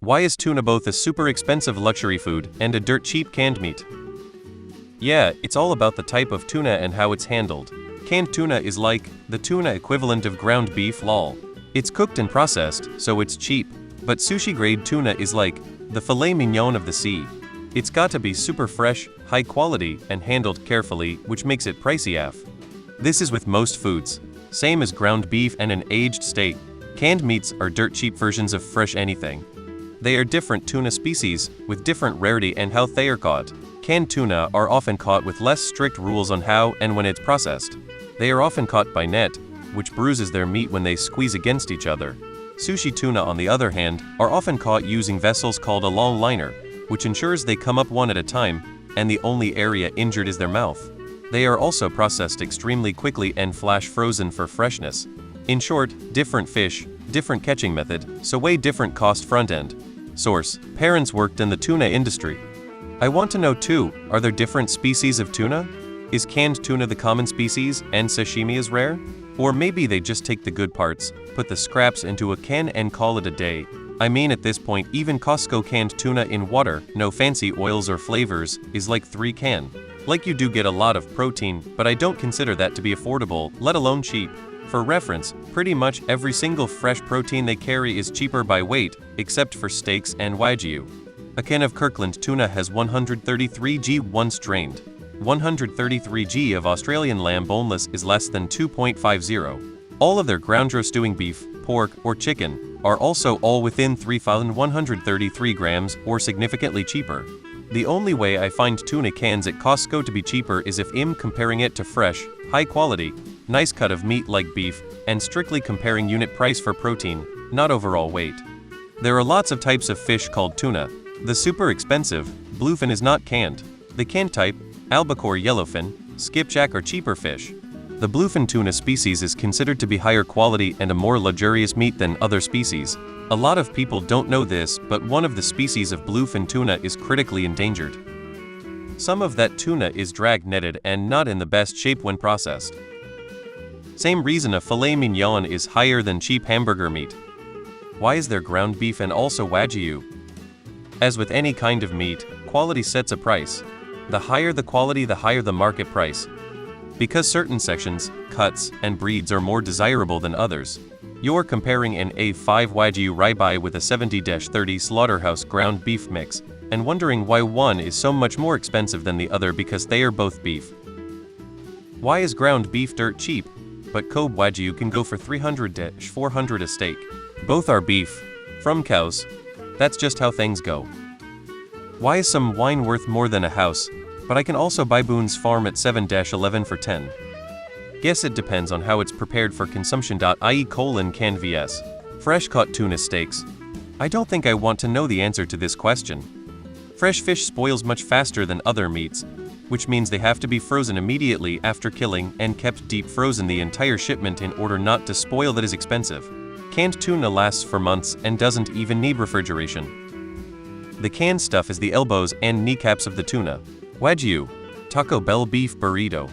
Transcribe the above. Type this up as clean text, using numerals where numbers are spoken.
Why is tuna both a super expensive luxury food and a dirt cheap canned meat? Yeah, it's all about the type of tuna and how it's handled. Canned tuna is like the tuna equivalent of ground beef lol. It's cooked and processed, so it's cheap. But sushi-grade tuna is like the filet mignon of the sea. It's got to be super fresh, high quality, and handled carefully, which makes it pricey AF. This is with most foods. Same as ground beef and an aged steak. Canned meats are dirt cheap versions of fresh anything. They are different tuna species, with different rarity and how they are caught. Canned tuna are often caught with less strict rules on how and when it's processed. They are often caught by net, which bruises their meat when they squeeze against each other. Sushi tuna, on the other hand, are often caught using vessels called a long liner, which ensures they come up one at a time, and the only area injured is their mouth. They are also processed extremely quickly and flash frozen for freshness. In short, different fish, different catching method, so way different cost front end. Source: parents worked in the tuna industry. I want to know too, are there different species of tuna? Is canned tuna the common species and sashimi is rare? Or maybe they just take the good parts, put the scraps into a can and call it a day. I mean, at this point even Costco canned tuna in water, no fancy oils or flavors, is like 3 can. Like, you do get a lot of protein, but I don't consider that to be affordable, let alone cheap. For reference, pretty much every single fresh protein they carry is cheaper by weight, except for steaks and wagyu. A can of Kirkland tuna has 133 g once drained. 133 g of Australian lamb boneless is less than 2.50. All of their ground roasting beef, pork, or chicken are also all within 3,133 grams or significantly cheaper. The only way I find tuna cans at Costco to be cheaper is if I'm comparing it to fresh, high quality, nice cut of meat like beef, and strictly comparing unit price for protein, not overall weight. There are lots of types of fish called tuna. The super expensive bluefin is not canned. The canned type, albacore yellowfin, skipjack, are cheaper fish. The bluefin tuna species is considered to be higher quality and a more luxurious meat than other species. A lot of people don't know this, but one of the species of bluefin tuna is critically endangered. Some of that tuna is drag-netted and not in the best shape when processed. Same reason a filet mignon is higher than cheap hamburger meat. Why is there ground beef and also wagyu? As with any kind of meat, quality sets a price. The higher the quality, the higher the market price. Because certain sections, cuts, and breeds are more desirable than others. You're comparing an A5 Wagyu ribeye with a 70-30 slaughterhouse ground beef mix, and wondering why one is so much more expensive than the other because they are both beef. Why is ground beef dirt cheap, but Kobe Wagyu can go for $300-400 a steak? Both are beef, from cows. That's just how things go. Why is some wine worth more than a house, but I can also buy Boone's Farm at 7-11 for 10? Guess it depends on how it's prepared for consumption. I.e. canned vs. fresh caught tuna steaks. I don't think I want to know the answer to this question. Fresh fish spoils much faster than other meats, which means they have to be frozen immediately after killing and kept deep frozen the entire shipment in order not to spoil. That is expensive. Canned tuna lasts for months and doesn't even need refrigeration. The canned stuff is the elbows and kneecaps of the tuna. Wagyu, Taco Bell beef burrito.